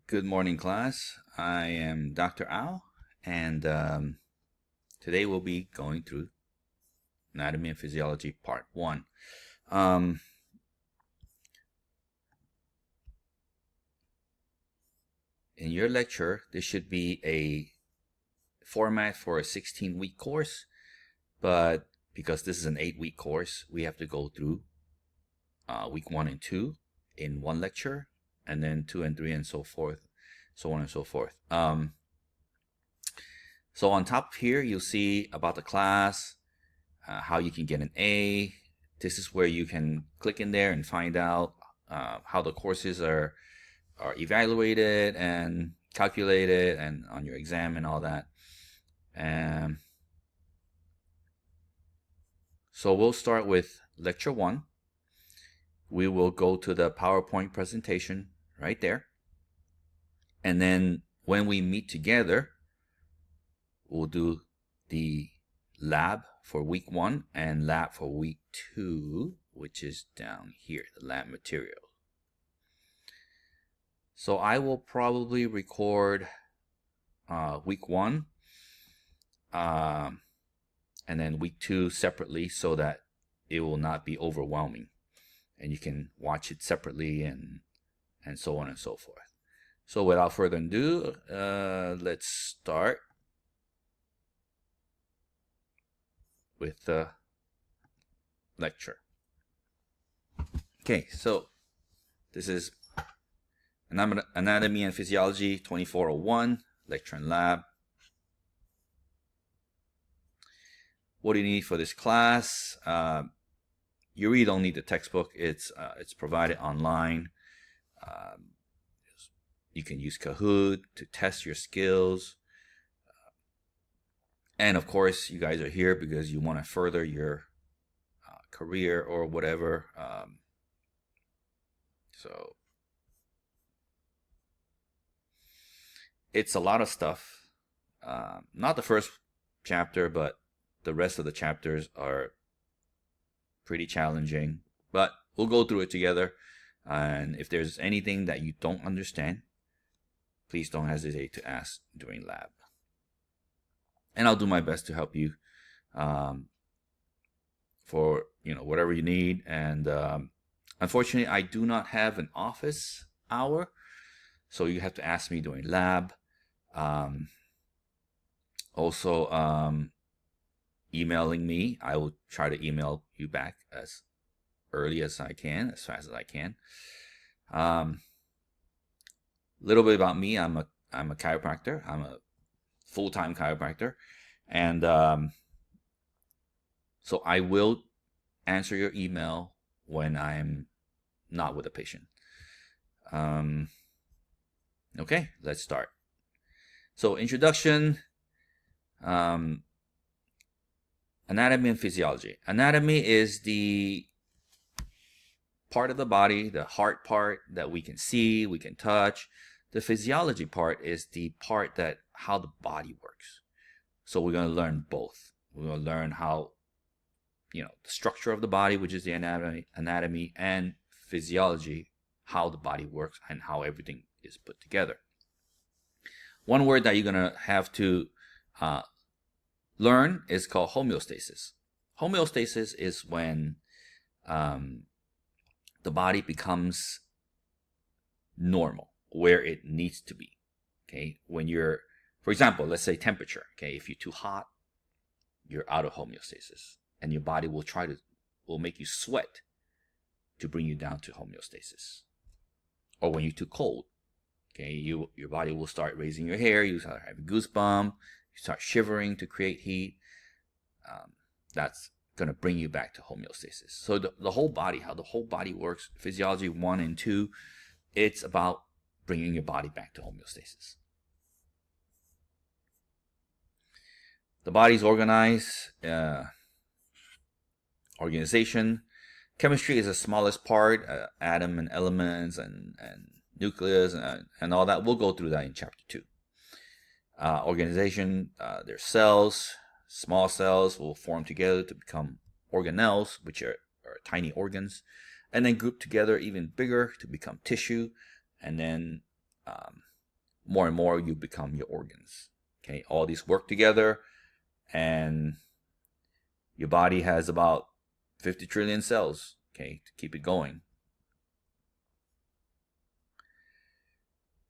Good morning, class. I am Dr. Ao, and today we'll be going through Anatomy and Physiology Part 1. In your lecture, this should be a format for a 16-week course, but because this is an 8-week course, we have to go through week 1 and 2 in one lecture, and then 2 and 3 and so forth, so on and so forth. So on top here, you'll see about the class, how you can get an A. This is where you can click in there and find out how the courses are evaluated and calculated and on your exam and all that. And so we'll start with lecture 1. We will go to the PowerPoint presentation right there. And then when we meet together, we'll do the lab for week 1 and lab for week 2, which is down here, the lab material. So I will probably record week 1 and then week 2 separately so that it will not be overwhelming, and you can watch it separately and so on and so forth. So without further ado, let's start with the lecture. Okay, so this is Anatomy and Physiology 2401, lecture and lab. What do you need for this class? You really don't need the textbook. It's provided online. You can use Kahoot to test your skills. And of course, you guys are here because you want to further your career or whatever. So it's a lot of stuff. Not the first chapter, but the rest of the chapters are pretty challenging. But we'll go through it together. And if there's anything that you don't understand, please don't hesitate to ask during lab. And I'll do my best to help you for whatever you need. And unfortunately, I do not have an office hour, so you have to ask me during lab. Also, emailing me, I will try to email you back as early as I can, as fast as I can. Little bit about me: I'm a chiropractor. I'm a full-time chiropractor, and so I will answer your email when I'm not with a patient. Okay, let's start. So introduction, anatomy and physiology. Anatomy is the part of the body, the heart part that we can see, we can touch. The physiology part is the part that how the body works. So we're going to learn both. We're going to learn how, the structure of the body, which is the anatomy, and physiology, how the body works and how everything is put together. One word that you're going to have to learn is called homeostasis. Homeostasis is when the body becomes normal, where it needs to be. Okay, when you're, for example, let's say temperature. Okay, if you're too hot, you're out of homeostasis, and your body will make you sweat to bring you down to homeostasis. Or when you're too cold, okay, your body will start raising your hair. You start having goosebumps. You start shivering to create heat. That's going to bring you back to homeostasis. So the whole body, how the whole body works, physiology 1 and 2, it's about bringing your body back to homeostasis. The body's organized, organization. Chemistry is the smallest part, atom and elements and nucleus and all that. We'll go through that in chapter 2. Organization, there's cells. Small cells will form together to become organelles, which are tiny organs, and then group together even bigger to become tissue, and then more and more you become your organs. Okay, all these work together, and your body has about 50 trillion cells, okay, to keep it going.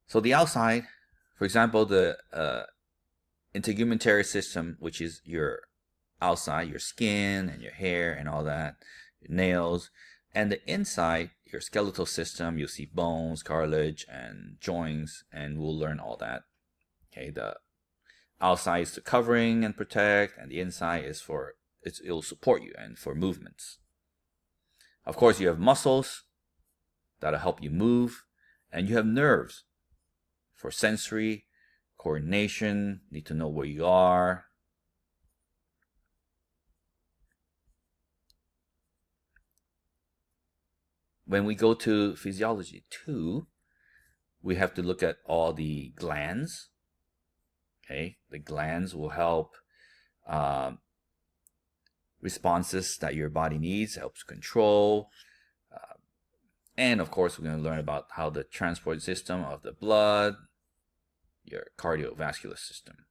So the outside, for example, the integumentary system, which is your outside, your skin and your hair and all that, your nails, and the inside, your skeletal system, you'll see bones, cartilage, and joints, and we'll learn all that. Okay, the outside is the covering and protect, and the inside is for it'll support you and for movements. Of course, you have muscles that'll help you move, and you have nerves for sensory coordination. Need to know where you are. When we go to physiology 2, we have to look at all the glands. Okay, the glands will help responses that your body needs, helps control. And of course, we're going to learn about how the transport system of the blood, your cardiovascular system.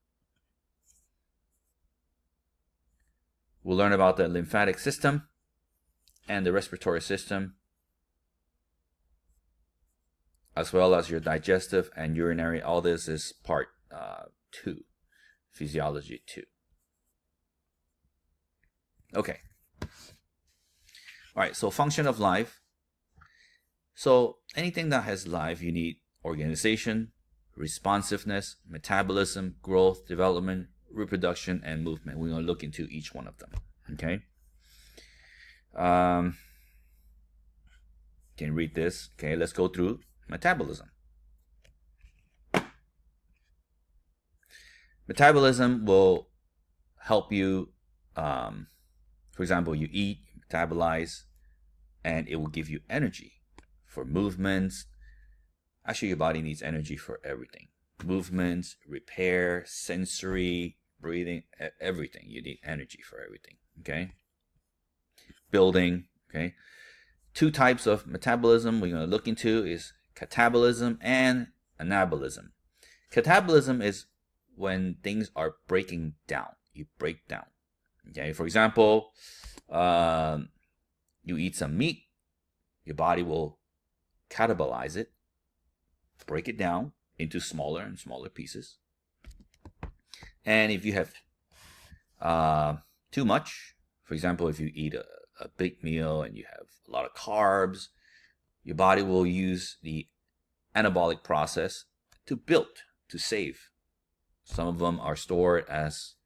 We'll learn about the lymphatic system and the respiratory system, as well as your digestive and urinary. All this is part 2, physiology 2. Okay. All right, so function of life. So anything that has life, you need organization, responsiveness, metabolism, growth, development, reproduction, and movement. We're going to look into each one of them. Okay. Can read this. Okay, let's go through metabolism. Metabolism will help you. For example, you eat, you metabolize, and it will give you energy for movements. Actually, your body needs energy for everything. Movements, repair, sensory, breathing, everything. You need energy for everything, okay? Building, okay? 2 types of metabolism we're going to look into is catabolism and anabolism. Catabolism is when things are breaking down. You break down. Okay, for example, you eat some meat, your body will catabolize it, break it down into smaller and smaller pieces. And if you have too much, for example, if you eat a big meal and you have a lot of carbs, your body will use the anabolic process to build, to save. Some of them are stored as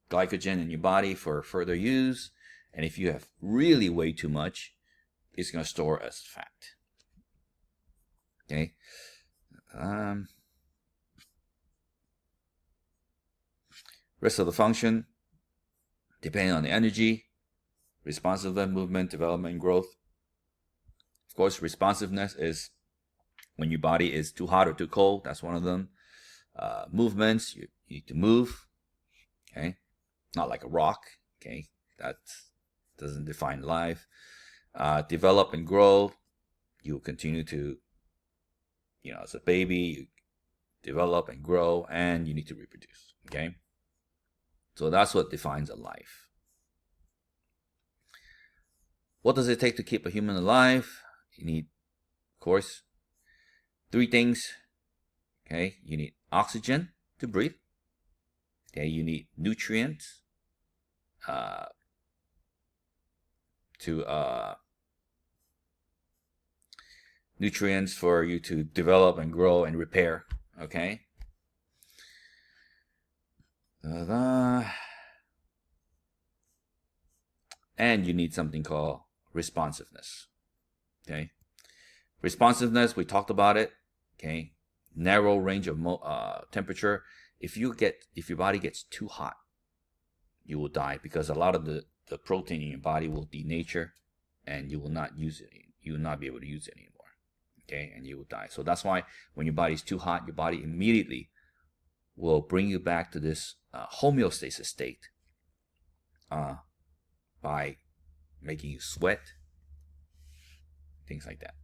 glycogen in your body for further use, and if you have really way too much, it's going to store as fat. Okay. Rest of the function, depending on the energy, responsiveness, movement, development, and growth. Of course, responsiveness is when your body is too hot or too cold. That's one of them. Movements, you need to move. Okay. Not like a rock, okay? That doesn't define life. Develop and grow. You will continue to, as a baby, you develop and grow, and you need to reproduce, okay? So that's what defines a life. What does it take to keep a human alive? You need, of course, 3 things, okay? You need oxygen to breathe. Okay, you need nutrients nutrients for you to develop and grow and repair. Okay. And you need something called responsiveness. Okay. Responsiveness, we talked about it. Okay. Narrow range of temperature. If your body gets too hot, you will die, because a lot of the protein in your body will denature, and you will not use it. You will not be able to use it anymore. Okay, and you will die. So that's why when your body is too hot, your body immediately will bring you back to this homeostasis state by making you sweat, things like that.